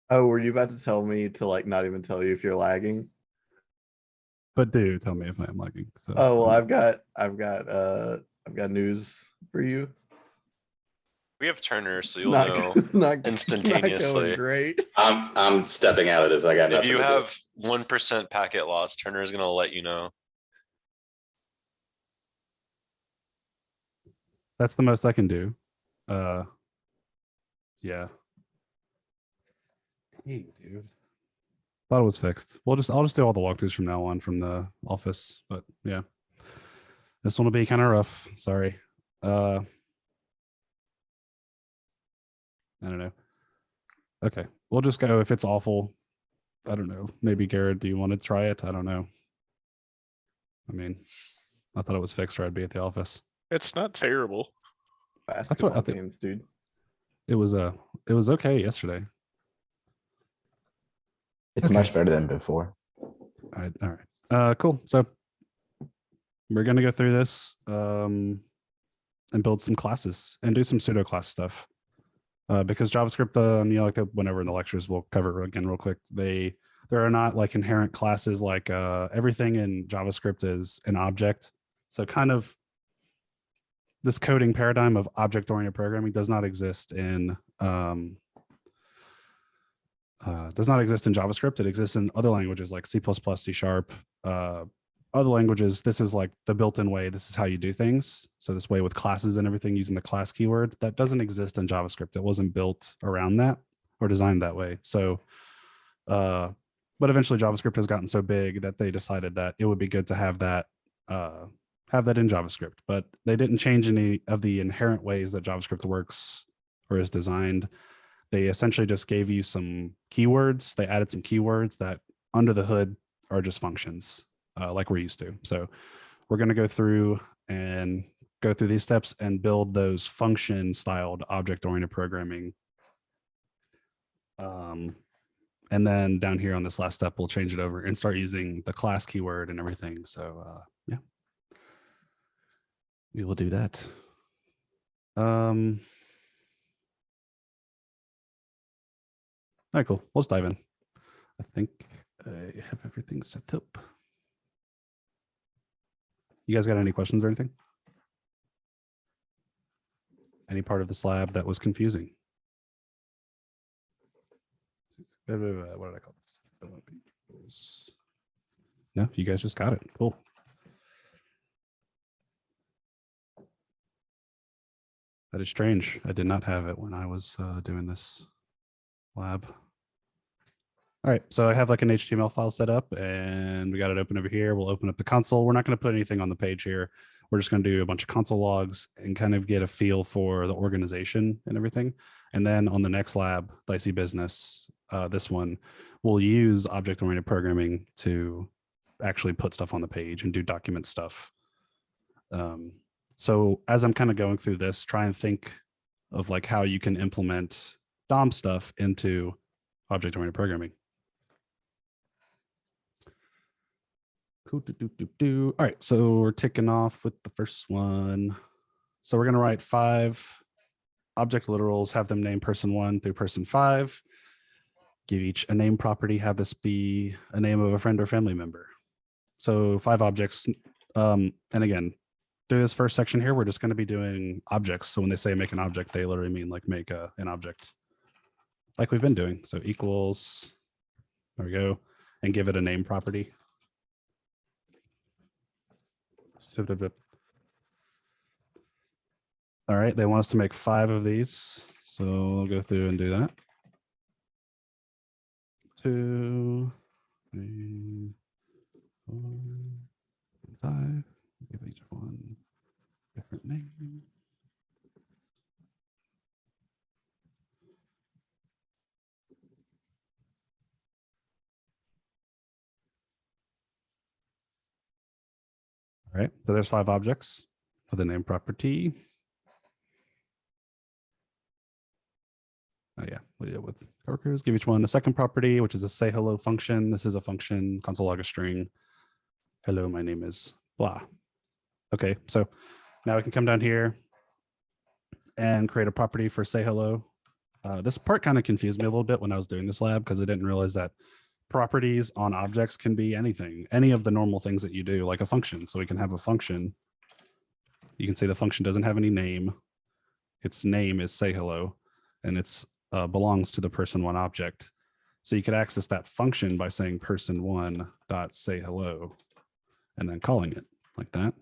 Oh, were you about to tell me to like not even tell you if you're lagging? But do tell me if I am lagging. So Oh well, I've got news for you. We have Turner, so you'll Not know not not going instantaneously. great. I'm stepping out of this. I got If nothing you to do. have 1% packet loss, Turner is gonna let you know. that's the most I can do. Yeah. Dang, dude. Thought it was fixed. I'll just do all the walkthroughs from now on from the office. But yeah. This one will be kind of rough. Sorry. I don't know. Okay. We'll just go if it's awful. I don't know. Maybe Garrett, do you want to try it? I don't know. I mean, I thought it was fixed or I'd be at the office. It's not terrible. Basketball what I think. games, dude. It was okay yesterday. It's much better than before. All right. Cool. So we're gonna go through this and build some classes and do some pseudo class stuff. Because JavaScript, like went over in the lectures, we'll cover again real quick. There are not like inherent classes like everything in JavaScript is an object. So kind of this coding paradigm of object-oriented programming does not exist in JavaScript. It exists in other languages like C++, C#. Other languages, this is like the built-in way. This is how you do things. So this way with classes and everything using the class keyword, that doesn't exist in JavaScript. It wasn't built around that or designed that way. So, but eventually JavaScript has gotten so big that they decided that it would be good to have that in JavaScript, but they didn't change any of the inherent ways that JavaScript works or is designed. They essentially just gave you some keywords. They added some keywords that under the hood are just functions. Like we're used to. So we're going to go through these steps and build those function styled object-oriented programming. And then down here on this last step, we'll change it over and start using the class keyword and everything. So yeah, we will do that. All right, cool. Let's dive in. I think I have everything set up. You guys got any questions or anything? Any part of this lab that was confusing? What did I call this? No, you guys just got it. Cool. That is strange. I did not have it when I was doing this lab. All right, so I have like an HTML file set up and we got it open over here. We'll open up the console. We're not going to put anything on the page here. We're just going to do a bunch of console logs and kind of get a feel for the organization and everything. And then on the next lab, Dicey Business, this one, we'll use object-oriented programming to actually put stuff on the page and do document stuff. So as I'm kind of going through this, try and think of like how you can implement DOM stuff into object-oriented programming. Cool. All right, so we're ticking off with the first one. So we're going to write 5 object literals, have them name person 1 through person 5. Give each a name property, have this be a name of a friend or family member. So 5 objects. And again, through this first section here, we're just going to be doing objects. So when they say make an object, they literally mean like make an object like we've been doing. So equals, there we go, and give it a name property. All right, they want us to make 5 of these. So I'll go through and do that. 2, 3, 4, 5. Give each one a different name. All right, so there's 5 objects for the name property. Oh yeah, we deal with coworkers. Give each one a second property, which is a say hello function. This is a function, console log a string. Hello, my name is blah. Okay, so now we can come down here and create a property for say hello. This part kind of confused me a little bit when I was doing this lab because I didn't realize that properties on objects can be anything, any of the normal things that you do, like a function. So we can have a function. You can say the function doesn't have any name. Its name is say hello, and it's belongs to the person1 object. So you could access that function by saying person1 dot say hello and then calling it like that.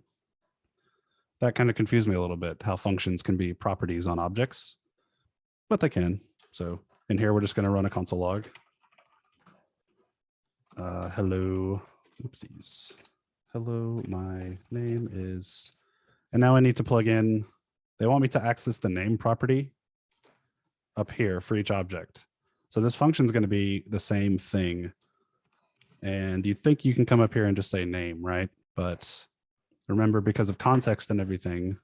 That kind of confused me a little bit, how functions can be properties on objects, but they can. So in here, we're just going to run a console log. Hello, oopsies. Hello, my name is, and now I need to plug in, they want me to access the name property up here for each object. So this function is going to be the same thing. And you think you can come up here and just say name, right? But remember, because of context and everything,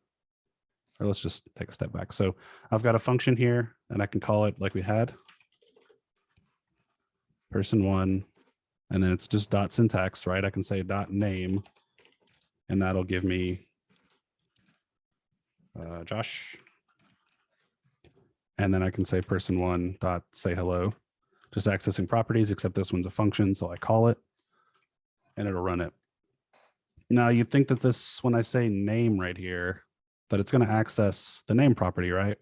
or let's just take a step back. So I've got a function here and I can call it like we had, person1, and then it's just dot syntax, right? I can say dot name, and that'll give me Josh. And then I can say person1 dot say hello, just accessing properties, except this one's a function. So I call it and it'll run it. Now you'd think that this, when I say name right here, that it's going to access the name property, right?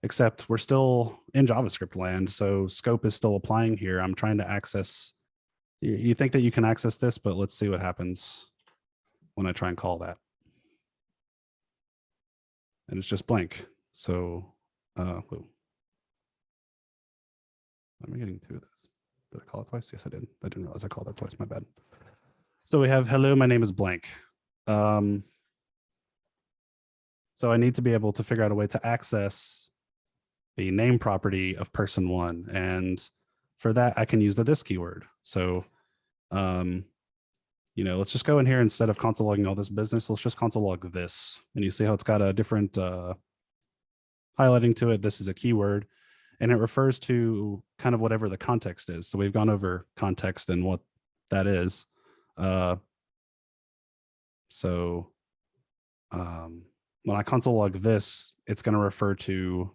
Except we're still in JavaScript land. So scope is still applying here. I'm trying to access, you think that you can access this, but let's see what happens when I try and call that. And it's just blank. So, whoa. Am I getting through this? Did I call it twice? Yes, I did. I didn't realize I called it twice. My bad. So we have hello, my name is blank. So I need to be able to figure out a way to access the name property of person1. And for that, I can use the this keyword. So, you know, let's just go in here instead of console logging all this business. Let's just console log this. And you see how it's got a different highlighting to it. This is a keyword, and it refers to kind of whatever the context is. So we've gone over context and what that is. When I console log this, it's going to refer to,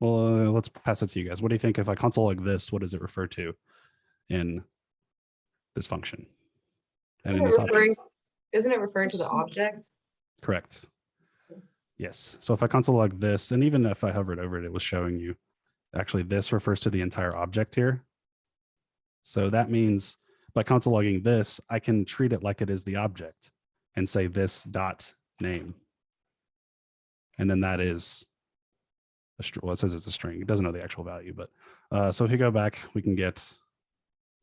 well, let's pass it to you guys. What do you think if I console log this, what does it refer to in this function? And in this object? Isn't it referring to the object? Correct. Yes. So if I console log this, and even if I hovered over it, it was showing you, actually this refers to the entire object here. So that means by console logging this, I can treat it like it is the object and say this dot name. And then that is, well, it says it's a string. It doesn't know the actual value, but so if you go back, we can get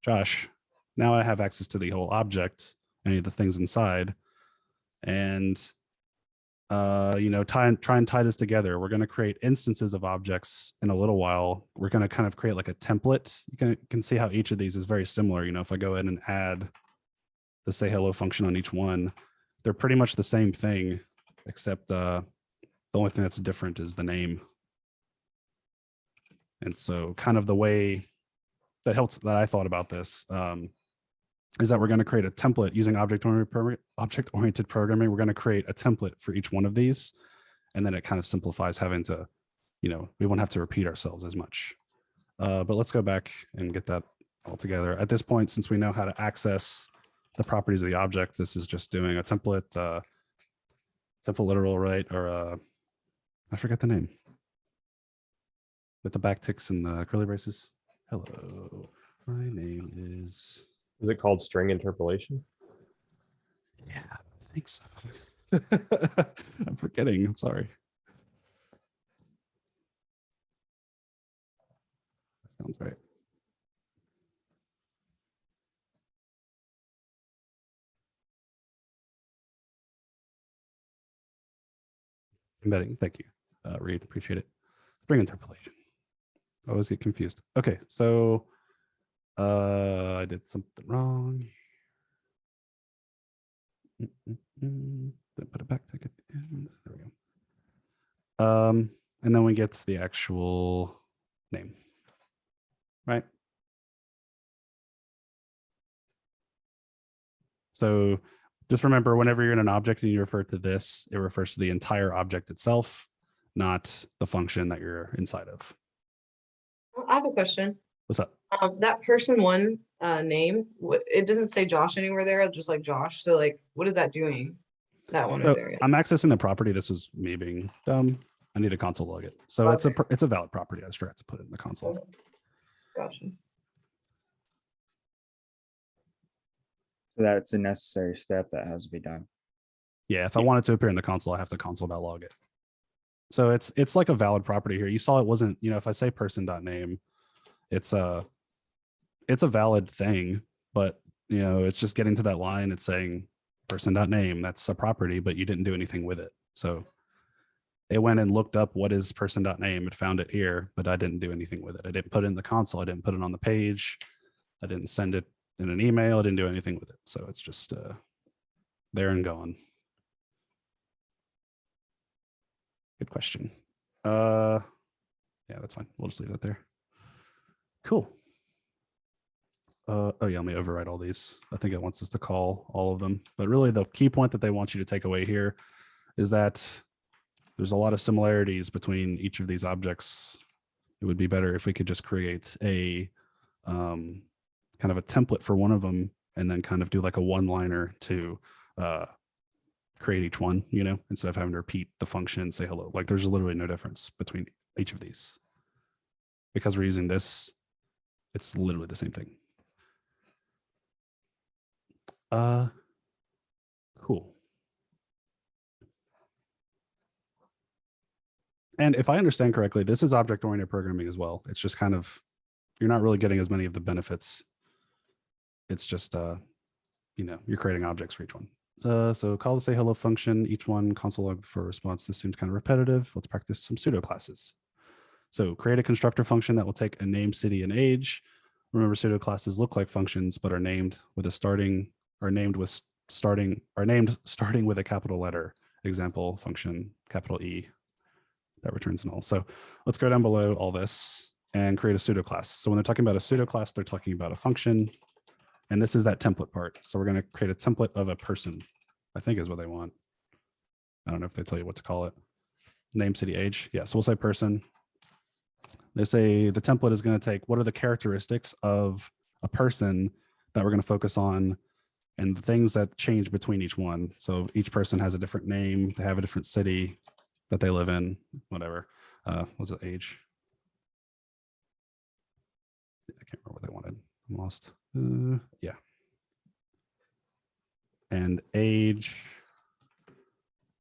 Josh. Now I have access to the whole object, any of the things inside. And, you know, try and tie this together. We're going to create instances of objects in a little while. We're going to kind of create like a template. You can see how each of these is very similar. You know, if I go in and add the say hello function on each one, they're pretty much the same thing, except the only thing that's different is the name. And so kind of the way that helps that I thought about this is that we're going to create a template using object-oriented programming. We're going to create a template for each one of these. And then it kind of simplifies having to, you know, we won't have to repeat ourselves as much. But let's go back and get that all together. At this point, since we know how to access the properties of the object, this is just doing a template, template literal, right? Or I forget the name. With the backticks and the curly braces. Hello, my name is. Is it called string interpolation? Yeah, I think so. I'm forgetting. I'm sorry. That sounds right. Embedding. Thank you, Reed. Appreciate it. String interpolation. I always get confused. Okay, so I did something wrong. Didn't put a backtick at the end. There we go. And then we get the actual name, right? So just remember, whenever you're in an object and you refer to this, it refers to the entire object itself, not the function that you're inside of. I have a question. What's up? That person one name, it doesn't say Josh anywhere there, just like Josh. So like, what is that doing? That one So right there. I'm accessing the property. This was me being dumb. I need a console log it. So it's a valid property. I just forgot to put it in the console. Gotcha. So that's a necessary step that has to be done. Yeah, if I want it to appear in the console, I have to console.log it. So it's like a valid property here. You saw it wasn't, if I say person.name, it's a valid thing, but it's just getting to that line. It's saying person.name, that's a property, but you didn't do anything with it. So it went and looked up what is person.name. It found it here, but I didn't do anything with it. I didn't put it in the console. I didn't put it on the page. I didn't send it in an email. I didn't do anything with it. So it's just there and gone. Good question. Yeah, that's fine. We'll just leave that there. Cool. Oh yeah, let me override all these. I think it wants us to call all of them, but really the key point that they want you to take away here is that there's a lot of similarities between each of these objects. It would be better if we could just create a kind of a template for one of them and then kind of do like a one-liner to create each one, instead of having to repeat the function and say hello. Like there's literally no difference between each of these. Because we're using this, it's literally the same thing. Cool. And if I understand correctly, this is object-oriented programming as well. It's just kind of, you're not really getting as many of the benefits. It's just, you're creating objects for each one. So call the say hello function, each one console log for a response. This seems kind of repetitive. Let's practice some pseudo classes. So create a constructor function that will take a name, city, and age. Remember, pseudo classes look like functions, but are named with a starting starting with a capital letter. Example function, capital E, that returns null. So let's go down below all this and create a pseudo class. So when they're talking about a pseudo class, they're talking about a function. And this is that template part. So we're going to create a template of a person, I think is what they want. I don't know if they tell you what to call it. Name, city, age. Yeah, so we'll say person. They say the template is going to take what are the characteristics of a person that we're going to focus on and the things that change between each one. So each person has a different name. They have a different city that they live in, whatever. Was it age? I can't remember what they wanted. I'm lost. Yeah. And age.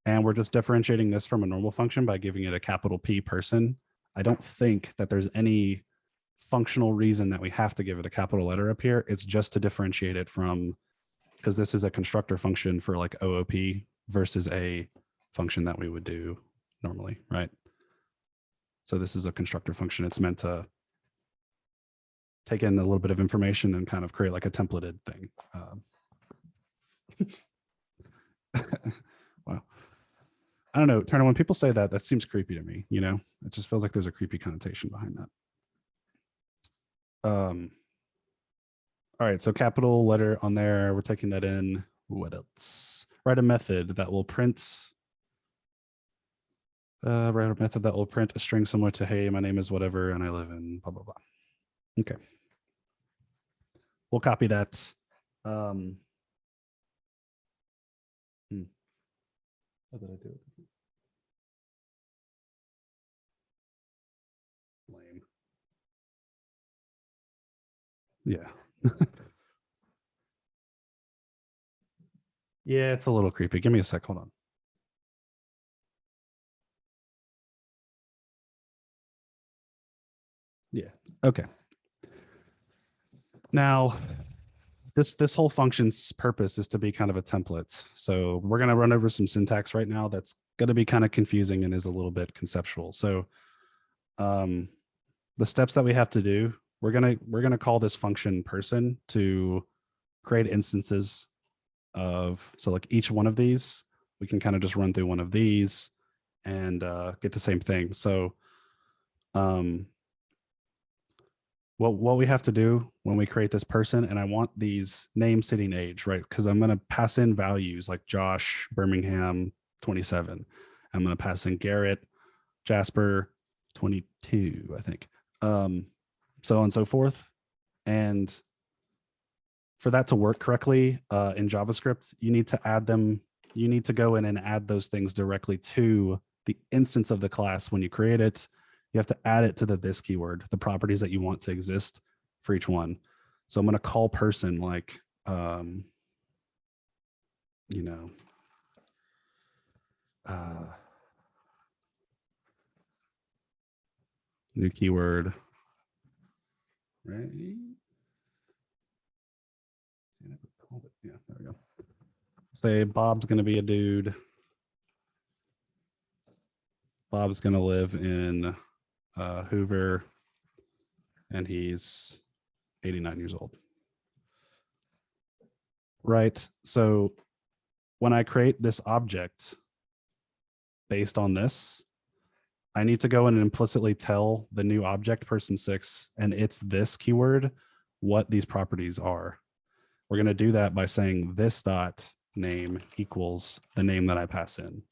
And we're just differentiating this from a normal function by giving it a capital P person. I don't think that there's any functional reason that we have to give it a capital letter up here. It's just to differentiate it from, because this is a constructor function for like OOP versus a function that we would do normally, right? So this is a constructor function. It's meant to take in a little bit of information and kind of create like a templated thing. Wow. I don't know, Turner, when people say that, that seems creepy to me, it just feels like there's a creepy connotation behind that. All right, so capital letter on there, we're taking that in. What else? Write a method that will print a string similar to, hey, my name is whatever, and I live in blah, blah, blah. Okay. We'll copy that. How did I do it? Lame. Yeah. Yeah, it's a little creepy. Give me a sec. Hold on. Yeah. Okay. Now, this whole function's purpose is to be kind of a template. So we're going to run over some syntax right now that's going to be kind of confusing and is a little bit conceptual. So the steps that we have to do, we're going to call this function person to create instances of, so like each one of these, we can kind of just run through one of these and get the same thing. So what we have to do when we create this person, and I want these name, city, and age, right? Because I'm going to pass in values like Josh, Birmingham, 27. I'm going to pass in Garrett, Jasper, 22, I think. so on and so forth. And for that to work correctly in JavaScript, you need to add them. You need to go in and add those things directly to the instance of the class when you create it. You have to add it to the this keyword, the properties that you want to exist for each one. So I'm going to call person like, you know, new keyword, right? Yeah, there we go. Say Bob's going to be a dude. Bob's going to live in Hoover, and he's 89 years old. Right. So when I create this object based on this, I need to go in and implicitly tell the new object person 6 and it's this keyword what these properties are. We're going to do that by saying this dot name equals the name that I pass in.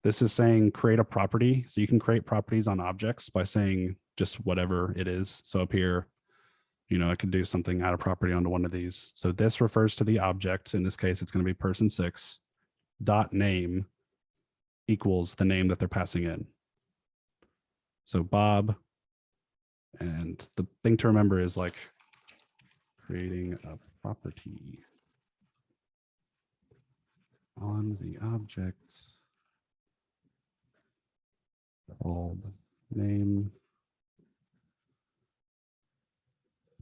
This is saying create a property. So you can create properties on objects by saying just whatever it is. So up here, you know, I could do something, add a property onto one of these. So this refers to the object. In this case, it's going to be person 6 dot name equals the name that they're passing in. So Bob, and the thing to remember is like creating a property on the object called name.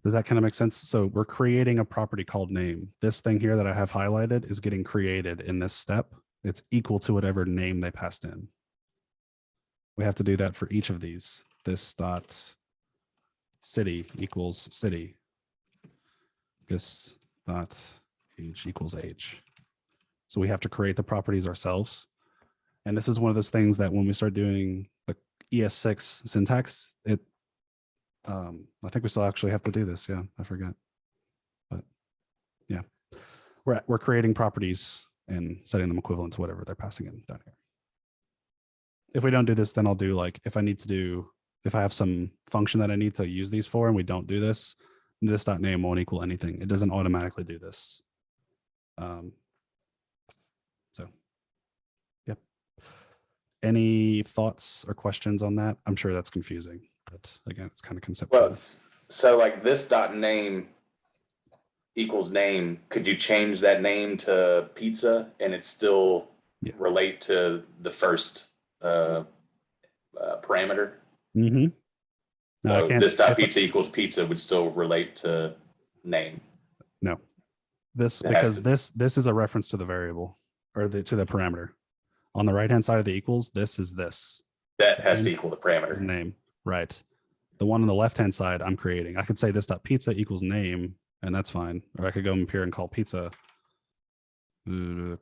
Does that kind of make sense? So we're creating a property called name. This thing here that I have highlighted is getting created in this step. It's equal to whatever name they passed in. We have to do that for each of these. This dot city equals city. This dot age equals age. So we have to create the properties ourselves. And this is one of those things that when we start doing the ES6 syntax, I think we still actually have to do this. Yeah, I forgot. But yeah, we're creating properties and setting them equivalent to whatever they're passing in down here. If we don't do this, then I'll do like, if I have some function that I need to use these for and we don't do this dot name won't equal anything. It doesn't automatically do this. So, yep. Any thoughts or questions on that? I'm sure that's confusing, but again, it's kind of conceptual. Well, so like this dot name equals name, could you change that name to pizza and it still relate to the first parameter? Mm-hmm. So this dot pizza equals pizza would still relate to name. No, because this is a reference to the variable or to the parameter. On the right hand side of the equals, this is this. That has to equal the parameter. Name, right? The one on the left hand side I'm creating. I could say this dot pizza equals name, and that's fine. Or I could go up here and call pizza. And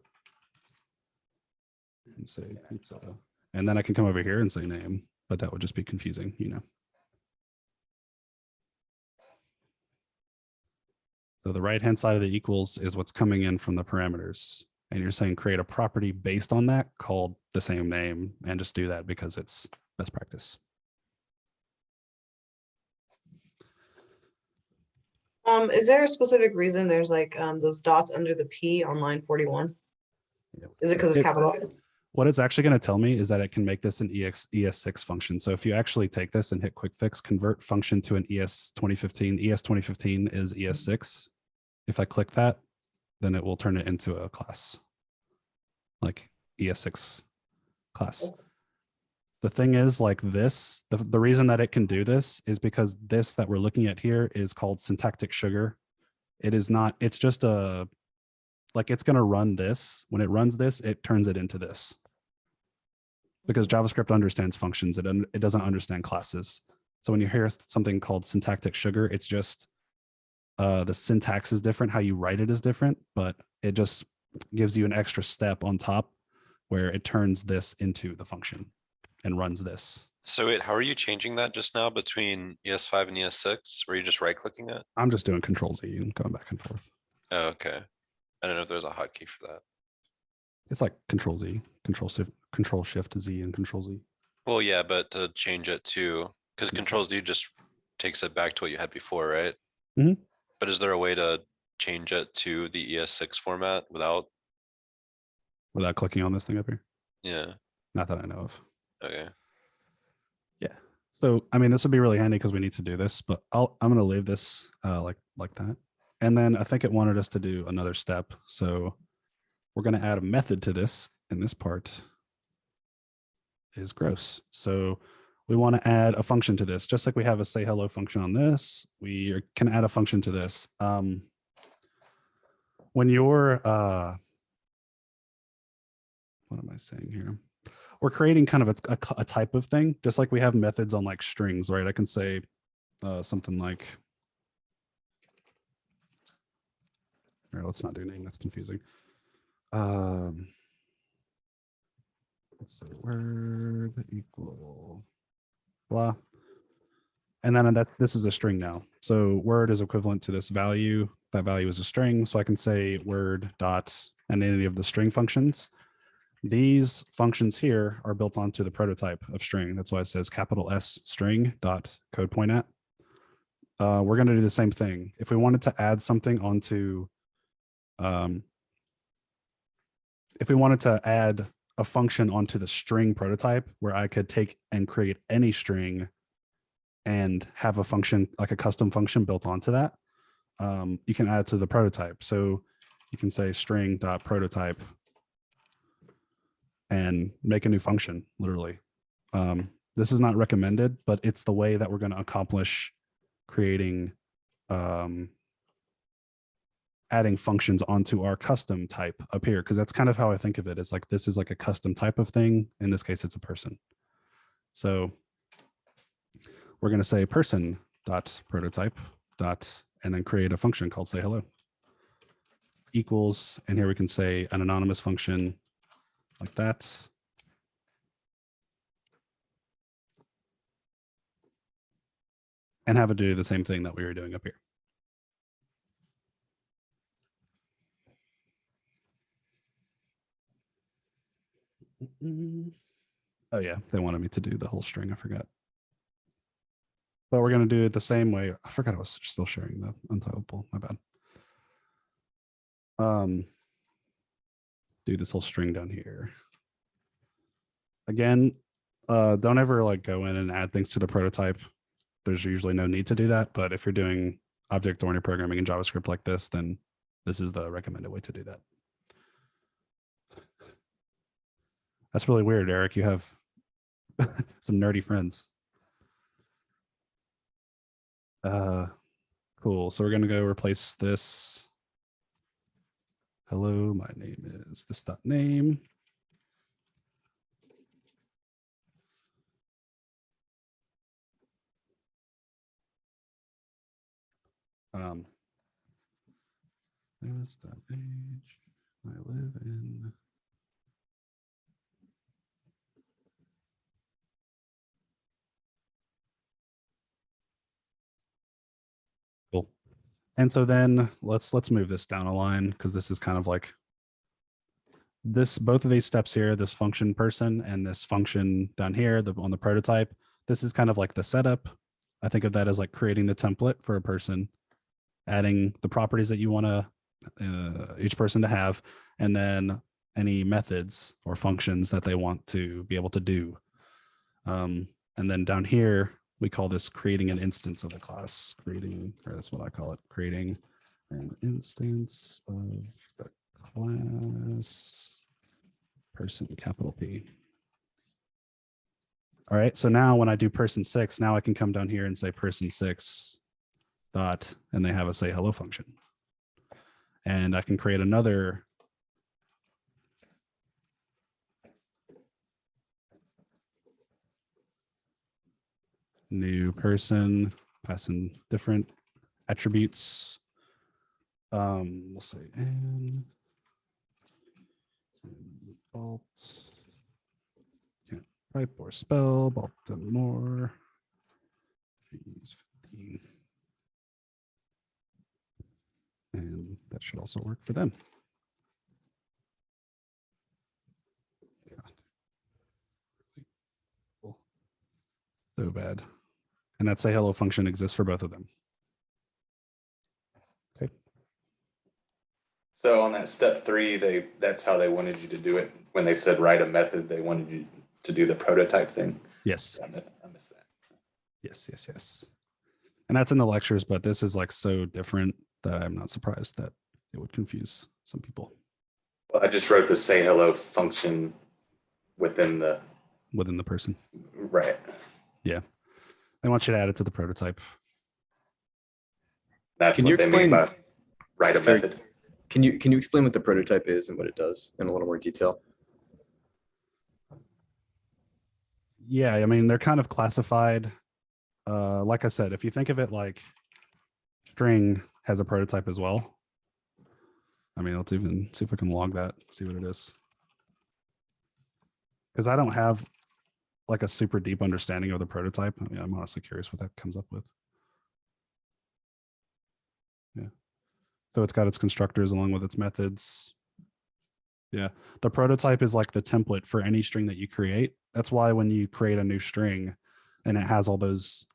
say pizza, and then I can come over here and say name, but that would just be confusing, you know. So the right hand side of the equals is what's coming in from the parameters. And you're saying create a property based on that called the same name, and just do that because it's best practice. Is there a specific reason there's like those dots under the P on line 41? Yep. Is it because it's capital? What it's actually going to tell me is that it can make this an ES6 function. So if you actually take this and hit quick fix, convert function to an ES2015, ES2015 is ES6. If I click that, then it will turn it into a class, like ES6 class. The thing is like this, the reason that it can do this is because this that we're looking at here is called syntactic sugar. It is not, it's just like it's going to run this. When it runs this, it turns it into this. Because JavaScript understands functions. It doesn't understand classes. So when you hear something called syntactic sugar, it's just the syntax is different. How you write it is different, but it just gives you an extra step on top where it turns this into the function and runs this. So wait, how are you changing that just now between ES5 and ES6? Were you just right clicking it? I'm just doing Control Z and going back and forth. Oh, okay. I don't know if there's a hotkey for that. It's like Control Z, Control Shift Z and Control Z. Well, yeah, but to change it to, because Control Z just takes it back to what you had before, right? Mhm. But is there a way to change it to the ES6 format without? Without clicking on this thing up here. Yeah, Not that I know of. okay. Yeah. So, I mean, this would be really handy because we need to do this, but I'm going to leave this like that. And then I think it wanted us to do another step. So we're going to add a method to this. And this part is gross. So we want to add a function to this, just like we have a say hello function on this. We can add a function to this. When you're, what am I saying here? We're creating kind of a type of thing, just like we have methods on like strings, right? I can say something like, or let's not do name, that's confusing. Let's say word equal blah. And then this is a string now. So word is equivalent to this value. That value is a string. So I can say word dot and any of the string functions. These functions here are built onto the prototype of string. That's why it says capital S string dot code point at. We're going to do the same thing. If we wanted to add something onto, if we wanted to add a function onto the string prototype where I could take and create any string and have a function, like a custom function built onto that, you can add it to the prototype. So you can say string dot prototype and make a new function, literally. This is not recommended, but it's the way that we're going to accomplish creating, adding functions onto our custom type up here, because that's kind of how I think of it. It's like, this is like a custom type of thing. In this case, it's a person. So we're going to say person dot prototype dot, and then create a function called say hello equals, and here we can say an anonymous function like that. And have it do the same thing that we were doing up here. Oh yeah, they wanted me to do the whole string. I forgot. But we're going to do it the same way. I forgot I was still sharing the untitled poll. My bad. Do this whole string down here. Again, don't ever like go in and add things to the prototype. There's usually no need to do that. But if you're doing object-oriented programming in JavaScript like this, then this is the recommended way to do that. That's really weird, Eric. You have some nerdy friends. Cool. So we're going to go replace this. Hello, my name is this dot name. This dot age. I live in. Cool. And so then let's move this down a line, because this is kind of like this, both of these steps here, this function person and this function down here, on the prototype, this is kind of like the setup. I think of that as like creating the template for a person, adding the properties that you want to each person to have, and then any methods or functions that they want to be able to do. And then down here, we call this creating an instance of the class, creating, or that's what I call it, creating an instance of the class person, capital P. All right, so now when I do person 6, now I can come down here and say person 6 dot, and they have a say hello function. And I can create another new person, passing different attributes. We'll say and Bolt, can't type or spell, Baltimore. Fees 15. And that should also work for them. God. So bad. And that say hello function exists for both of them. Okay. So on that step 3, that's how they wanted you to do it. When they said write a method, they wanted you to do the prototype thing. Yes. I missed that. Yes. And that's in the lectures, but this is like so different that I'm not surprised that it would confuse some people. Well, I just wrote the say hello function within the person. right. Yeah. I want you to add it to the prototype. That's Can what you they mean explain- by write a Sorry. method. Can you explain what the prototype is and what it does in a little more detail? Yeah, I mean, they're kind of classified. Like I said, if you think of it like string has a prototype as well. I mean, let's even see if we can log that, see what it is. Because I don't have like a super deep understanding of the prototype. I mean, I'm honestly curious what that comes up with. Yeah. So it's got its constructors along with its methods. Yeah. The prototype is like the template for any string that you create. That's why when you create a new string and it has all those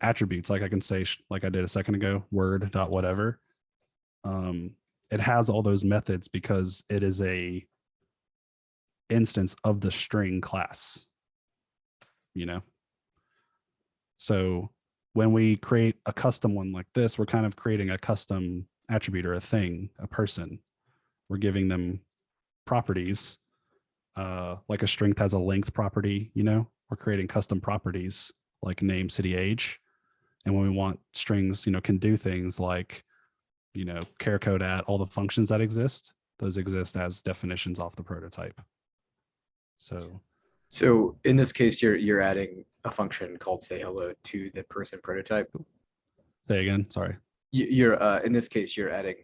attributes, like I can say, like I did a second ago, word dot whatever. It has all those methods because it is a instance of the string class, you know? So when we create a custom one like this, we're kind of creating a custom attribute or a thing, a person. We're giving them properties, like a string has a length property, you know, we're creating custom properties like name, city, age. And when we want strings, you know, can do things like, you know, char code at all the functions that exist, those exist as definitions off the prototype. So in this case, you're adding a function called say hello to the person prototype. Say again, sorry. You're in this case, you're adding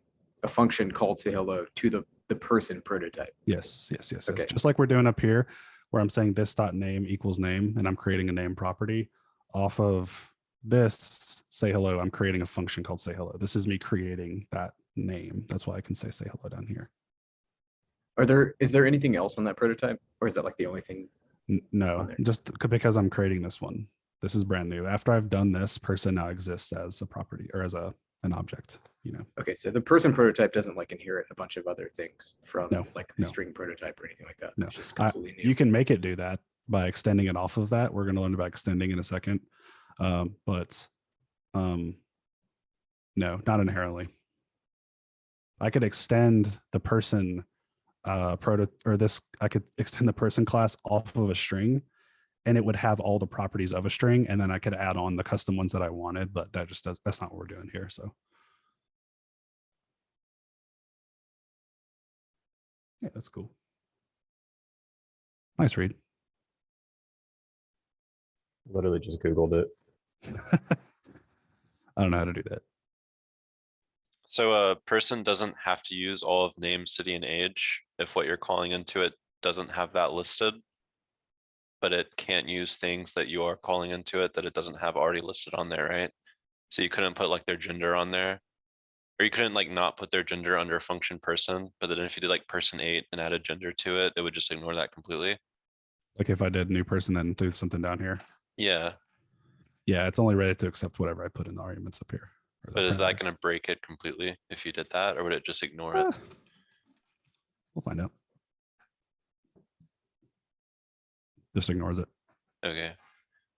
a function called say hello to the person prototype. Yes. Okay. Just like we're doing up here, where I'm saying this dot name equals name, and I'm creating a name property off of this say hello. I'm creating a function called say hello. This is me creating that name. That's why I can say hello down here. Is there anything else on that prototype, or is that like the only thing? No, on there? just because I'm creating this one. This is brand new. After I've done this, person now exists as a property or as an object, you know. Okay, so the person prototype doesn't like inherit a bunch of other things from No, like the no. string protype or anything like that. No, It's just completely new. You can make it do that by extending it off of that. We're going to learn about extending in a second. But no, not inherently. I could extend the person I could extend the person class off of a string and it would have all the properties of a string. And then I could add on the custom ones that I wanted, but that's not what we're doing here. So. Yeah, that's cool. Nice read. Literally just Googled it. I don't know how to do that. So a person doesn't have to use all of name, city, and age if what you're calling into it doesn't have that listed. But it can't use things that you are calling into it that it doesn't have already listed on there, right? So you couldn't put like their gender on there. Or you couldn't like not put their gender under function person, but then if you did like person 8 and added gender to it, it would just ignore that completely. Like if I did new person, then threw something down here. Yeah, Yeah, it's only ready to accept whatever I put in the arguments up here. but is that gonna break it completely if you did that, or would it just ignore it? We'll find out. Just ignores it. Okay.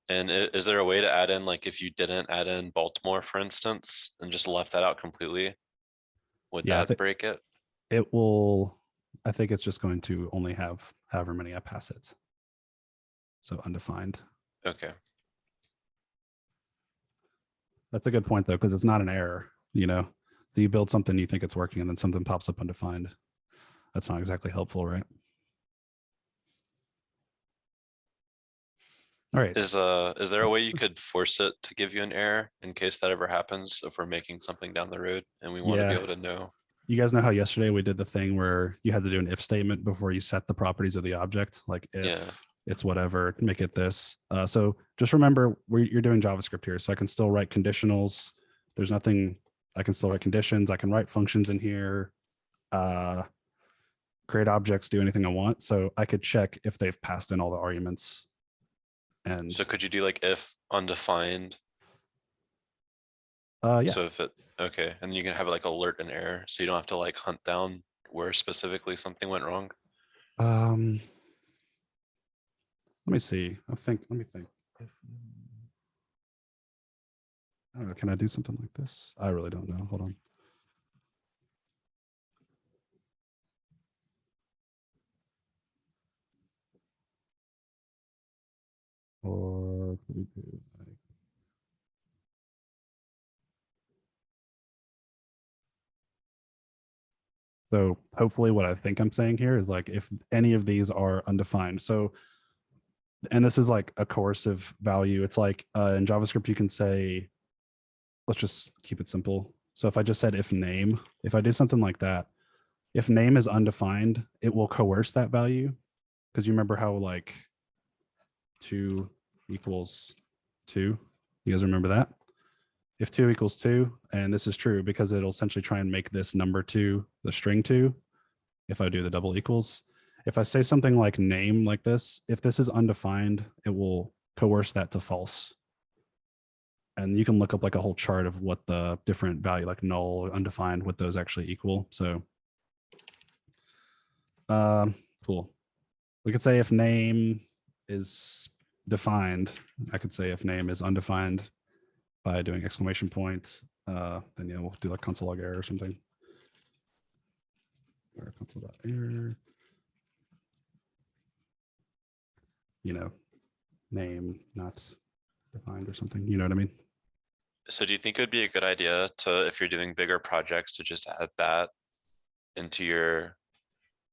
And is there a way to add in, like, if you didn't add in Baltimore, for instance, and just left that out completely? Would Yeah, I that thi- break it? It will, I think it's just going to only have however many I pass it. So undefined. Okay, That's a good point though, because it's not an error, you know. So you build something, you think it's working, and then something pops up undefined. That's not exactly helpful, right? All right. is there a way you could force it to give you an error in case that ever happens, if we're making something down the road and we wanna be Yeah. able to know? You guys know how yesterday we did the thing where you had to do an if statement before you set the properties of the object, like if Yeah. it's whatever, make it this. So just remember you're doing JavaScript here. So I can still write conditionals. There's nothing, I can still write conditions. I can write functions in here, create objects, do anything I want. So I could check if they've passed in all the arguments. And So could you do like if undefined Yeah. So if it, okay, and you can have it like alert an error, so you don't have to like hunt down where specifically something went wrong. Let me see. Let me think. I don't know. Can I do something like this? I really don't know. Hold on. Or could we do like, so hopefully what I think I'm saying here is like if any of these are undefined. So, and this is like a coercive value. It's like in JavaScript, you can say, let's just keep it simple. So if I just said if name, if I do something like that, if name is undefined, it will coerce that value. Because you remember how like 2 equals 2. You guys remember that? If 2 equals 2, and this is true because it'll essentially try and make this number 2 the string 2. If I do the double equals, if I say something like name like this, if this is undefined, it will coerce that to false. And you can look up like a whole chart of what the different value, like null, undefined, what those actually equal. So, cool. We could say if name is defined, I could say if name is undefined by doing exclamation point, then yeah, we'll do like console log error or something. Or console.error. You know, name not defined or something. You know what I mean? So do you think it would be a good idea to, if you're doing bigger projects, to just add that into your,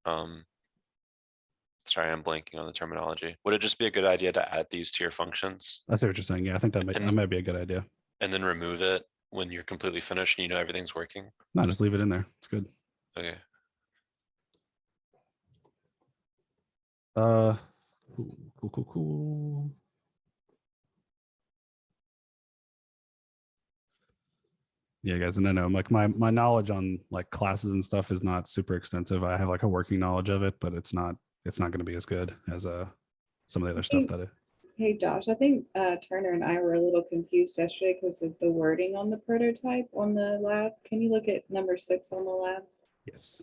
sorry, I'm blanking on the terminology. Would it just be a good idea to add these to your functions I see what you're saying. Yeah, I think that And- might be a good idea. and then remove it when you're completely finished and you know everything's working? No, just leave it in there. It's good. Okay. Cool. Yeah, guys, and I know like my knowledge on like classes and stuff is not super extensive. I have like a working knowledge of it, but it's not going to be as good as some of the other stuff that Hey Josh, I think Turner and I were a little confused yesterday because of the wording on the prototype on the lab. Can you look at number 6 on the lab? Yes.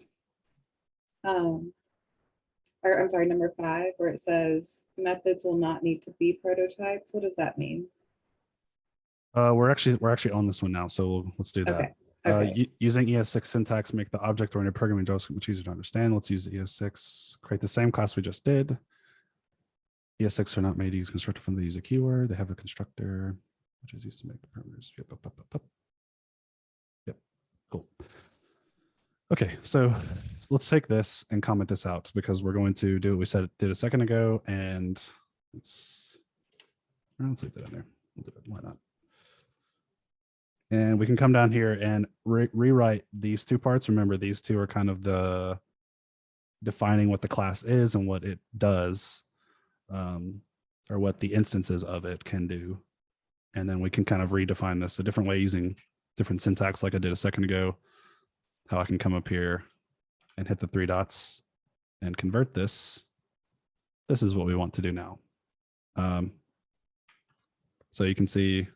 Or I'm sorry, number 5, where it says methods will not need to be prototypes. What does that mean? We're actually on this one now, so let's do that. Okay. Okay. Using ES6 syntax, make the object-oriented programming JavaScript much easier to understand. Let's use ES6, create the same class we just did. ES6 are not made to use constructor from the use a keyword. They have a constructor, which is used to make the parameters. Yep. Cool. Okay, so let's take this and comment this out because we're going to do what we did a second ago, and let's leave that in there. We'll do it. Why not? And we can come down here and rewrite these 2 parts. Remember, these 2 are kind of the defining what the class is and what it does, or what the instances of it can do. And then we can kind of redefine this a different way using different syntax like I did a second ago. How I can come up here and hit the 3 dots and convert this. This is what we want to do now. So you can see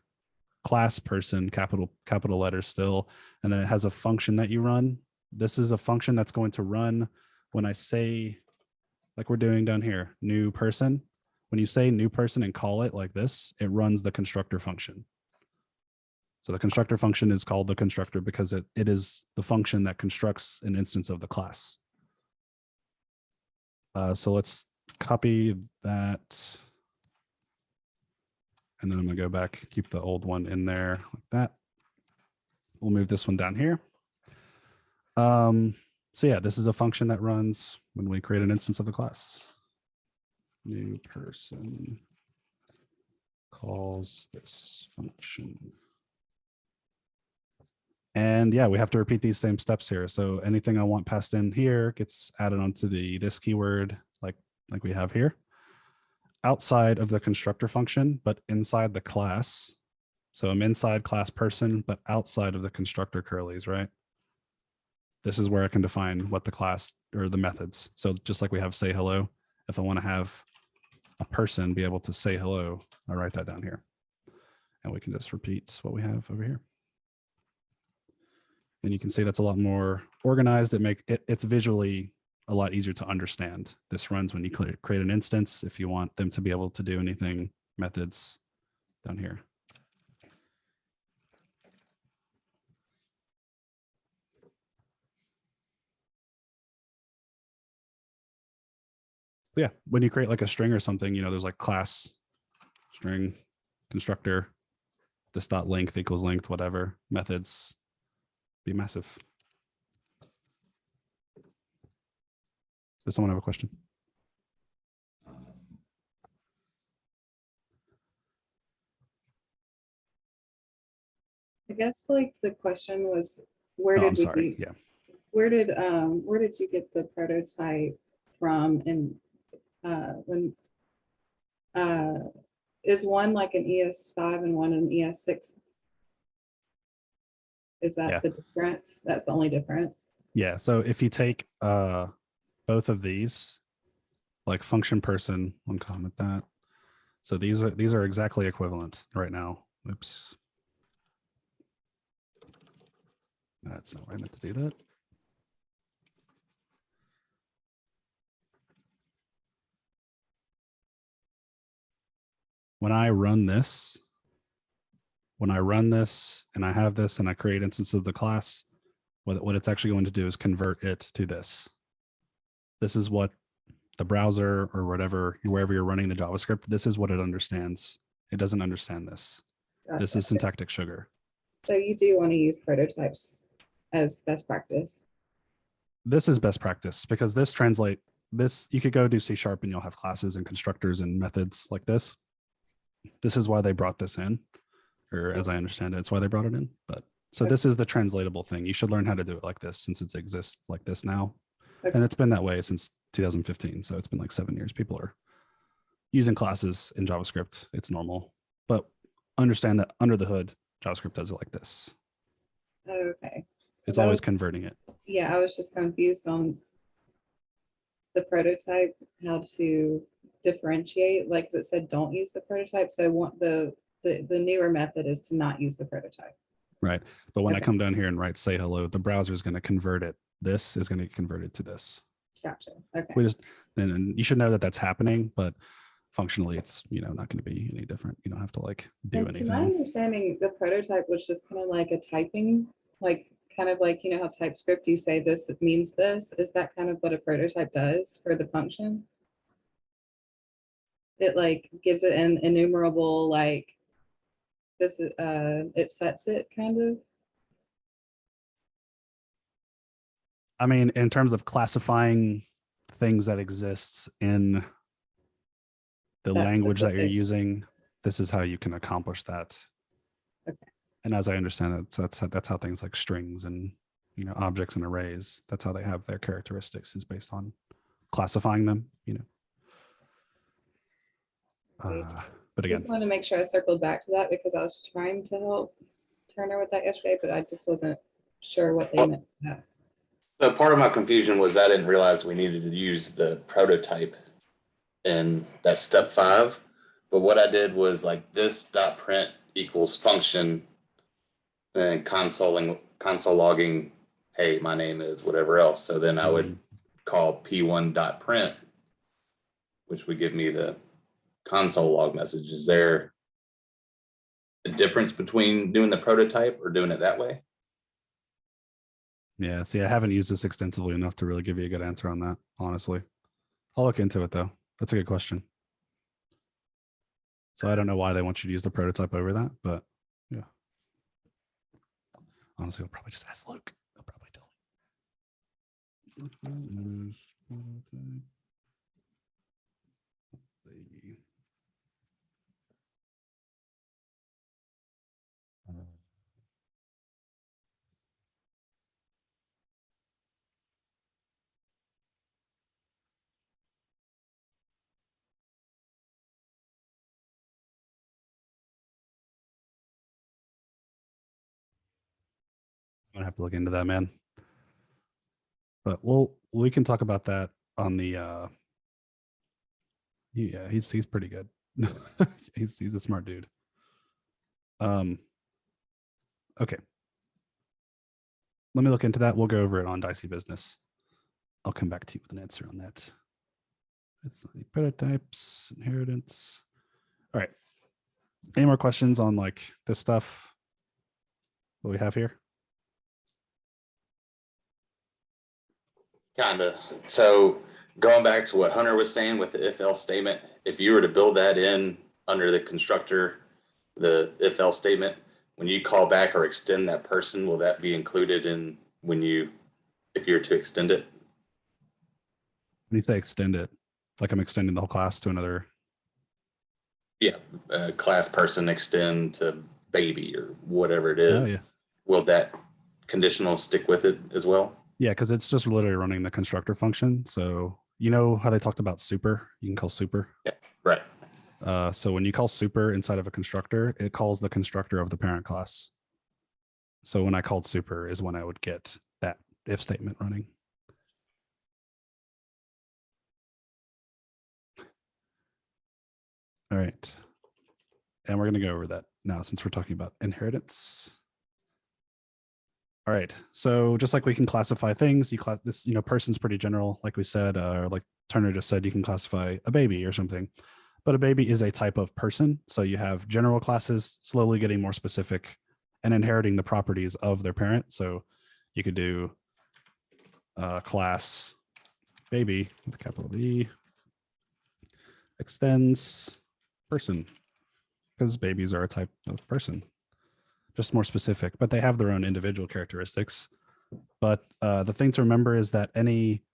class person, capital letters still, and then it has a function that you run. This is a function that's going to run when I say, like we're doing down here, new person. When you say new person and call it like this, it runs the constructor function. So the constructor function is called the constructor because it is the function that constructs an instance of the class. So let's copy that. And then I'm gonna go back, keep the old one in there like that. We'll move this one down here. So yeah, this is a function that runs when we create an instance of the class. New person calls this function. And yeah, we have to repeat these same steps here. So anything I want passed in here gets added onto this keyword like we have here. Outside of the constructor function, but inside the class. So I'm inside class person, but outside of the constructor curlies, right? This is where I can define what the class or the methods. So just like we have say hello, if I want to have a person be able to say hello, I write that down here. And we can just repeat what we have over here. And you can see that's a lot more organized. It's visually a lot easier to understand. This runs when you create an instance. If you want them to be able to do anything, methods down here. Yeah, when you create like a string or something, there's like class, string, constructor, this dot length equals length, whatever, methods, be massive. Does someone have a question? I guess like the question was, where Oh, did I'm sorry. we, Yeah. where did you get the prototype from? And when is one like an ES5 and one an ES6? Is that Yeah. the difference? That's the only difference. Yeah. So if you take both of these, like function person, one comment that. So these are exactly equivalent right now. Oops. That's not where I meant to do that. When I run this and I have this and I create instances of the class, what it's actually going to do is convert it to this. This is what the browser or whatever, wherever you're running the JavaScript, this is what it understands. It doesn't understand this. This Gotcha. is syntactic sugar. So you do want to use prototypes as best practice. This is best practice because this you could go do C# and you'll have classes and constructors and methods like this. This is why they brought this in, or as I understand it, it's why they brought it in. But so this is the translatable thing. You should learn how to do it like this since it exists like this now. Okay. And it's been that way since 2015. So it's been like 7 years. People are using classes in JavaScript. It's normal, but understand that under the hood, JavaScript does it like this. Okay. It's That always was- converting it. Yeah, I was just confused on the prototype, how to differentiate, like, 'cause it said don't use the prototype. So I want the newer method is to not use the prototype. Right. But when I Okay. come down here and write say hello, the browser is going to convert it. This is going to get converted to this. Gotcha. Okay. We just, and you should know that that's happening, but functionally it's, not going to be any different. You don't have to like do And to my anything. understanding, the prototype was just kind of like a typing, like kind of like, how TypeScript, you say this means this. Is that kind of what a prototype does for the function? It like gives it an enumerable, like this, it sets it kind of. I mean, in terms of classifying things that exists in the That's language that you're specific. using, this is how you can accomplish that. Okay. And as I understand it, that's how things like strings and objects and arrays, that's how they have their characteristics, is based on classifying them. Great. But again, Just wanted to make sure I circled back to that because I was trying to help Turner with that yesterday, but I just wasn't sure what they meant by that. So part of my confusion was I didn't realize we needed to use the prototype in that step 5. But what I did was like this dot print equals function and console logging, hey, my name is whatever else. So then I would call p1 dot print, which would give me the console log message. Is there a difference between doing the prototype or doing it that way? yeah, see, I haven't used this extensively enough to really give you a good answer on that, honestly. I'll look into it though. That's a good question. So I don't know why they want you to use the prototype over that, but yeah. Honestly, I'll probably just ask Luke. He'll probably tell me. I'm gonna have to look into that, man. But we can talk about that on the yeah, he's pretty good. he's a smart dude. Okay. let me look into that. We'll go over it on Dicey Business. I'll come back to you with an answer on that. It's the prototypes, inheritance. All right. Any more questions on like this stuff? What we have here? Kinda. So going back to what Hunter was saying with the if-else statement, if you were to build that in under the constructor, the if-else statement, when you call back or extend that person, will that be included in when you, if you were to extend it? When you say extend it, like I'm extending the whole class to another. Yeah, class person extend to baby or whatever it Oh, is. yeah. Will that conditional stick with it as well? Yeah, because it's just literally running the constructor function. So you know how they talked about super? You can call super. Right. So when you call super inside of a constructor, it calls the constructor of the parent class. So when I called super is when I would get that if statement running. All right. And we're going to go over that now since we're talking about inheritance. All right. So just like we can classify things, you class this, person's pretty general, like we said, or like Turner just said, you can classify a baby or something. But a baby is a type of person. So you have general classes slowly getting more specific and inheriting the properties of their parent. So you could do class baby with a capital B extends person, because babies are a type of person, just more specific, but they have their own individual characteristics. But the thing to remember is that any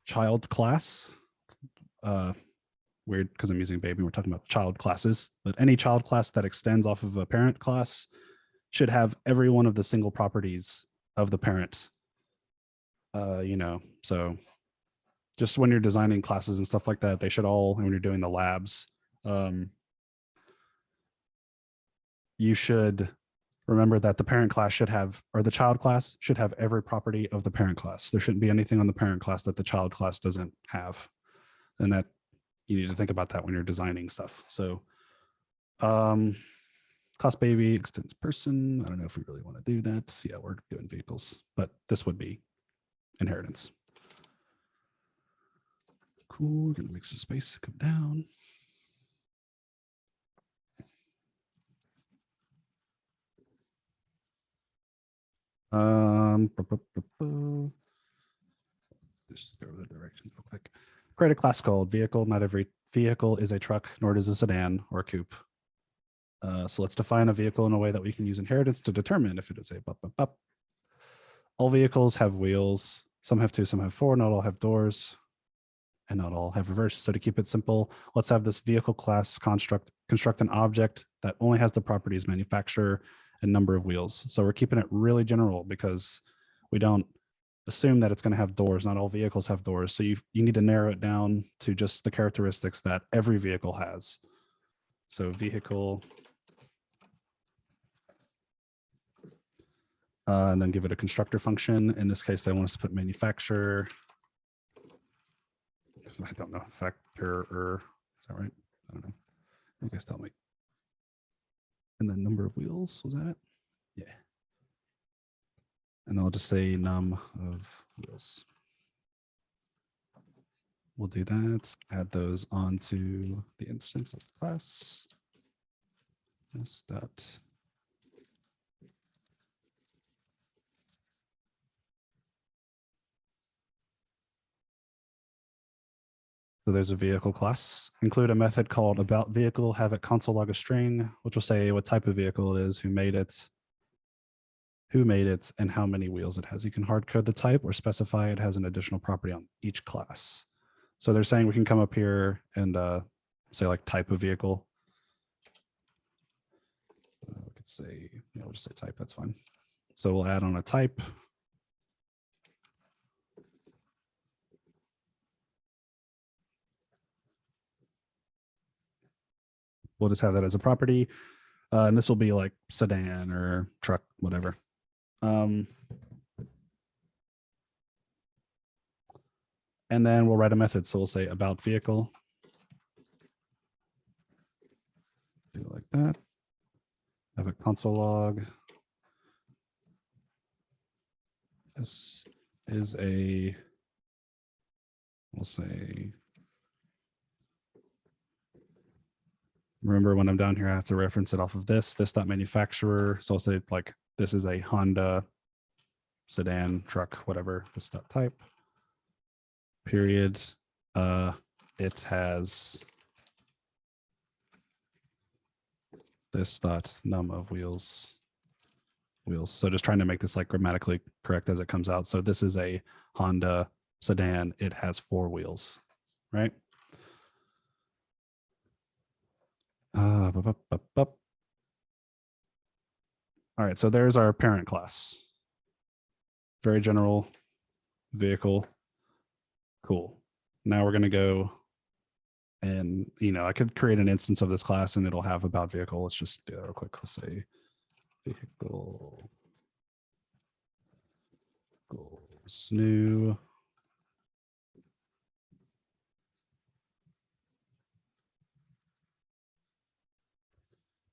child class, weird because I'm using baby, we're talking about child classes, but any child class that extends off of a parent class should have every one of the single properties of the parent. So just when you're designing classes and stuff like that, they should all, and when you're doing the labs, you should remember that the parent class should have, or the child class should have every property of the parent class. There shouldn't be anything on the parent class that the child class doesn't have. And that you need to think about that when you're designing stuff. So class baby extends person. I don't know if we really want to do that. Yeah, we're doing vehicles, but this would be inheritance. Cool, we're gonna make some space to come down. Just go over the directions real quick. Create a class called vehicle. Not every vehicle is a truck, nor does a sedan or a coupe. So let's define a vehicle in a way that we can use inheritance to determine if it is a bup, bup, bup. All vehicles have wheels. Some have two, some have four. Not all have doors, and not all have reverse. So to keep it simple, let's have this vehicle class construct an object that only has the properties manufacturer and number of wheels. So we're keeping it really general because we don't assume that it's going to have doors. Not all vehicles have doors. So you need to narrow it down to just the characteristics that every vehicle has. So vehicle, and then give it a constructor function. In this case, they want us to put manufacturer. I don't know, factor, is that right? I don't know. You guys tell me. And then number of wheels, was that it? Yeah. And I'll just say num of wheels. We'll do that, add those onto the instance of the class. Yes, that. So there's a vehicle class. Include a method called about vehicle, have it console log a string, which will say what type of vehicle it is, who made it, and how many wheels it has. You can hard code the type or specify it has an additional property on each class. So they're saying we can come up here and say like type of vehicle. We could say, we'll just say type, that's fine. So we'll add on a type. We'll just have that as a property. And this will be like sedan or truck, whatever. And then we'll write a method. So we'll say about vehicle. Do it like that. Have a console log. This is a, we'll say, remember when I'm down here, I have to reference it off of this dot manufacturer. So I'll say like, this is a Honda sedan, truck, whatever, this dot type, period. It has this dot num of wheels. So just trying to make this like grammatically correct as it comes out. So this is a Honda sedan. It has 4 wheels, right? All right, so there's our parent class. Very general vehicle. Cool. Now we're going to go and, I could create an instance of this class and it'll have about vehicle. Let's just do that real quick. Let's say vehicle goals new.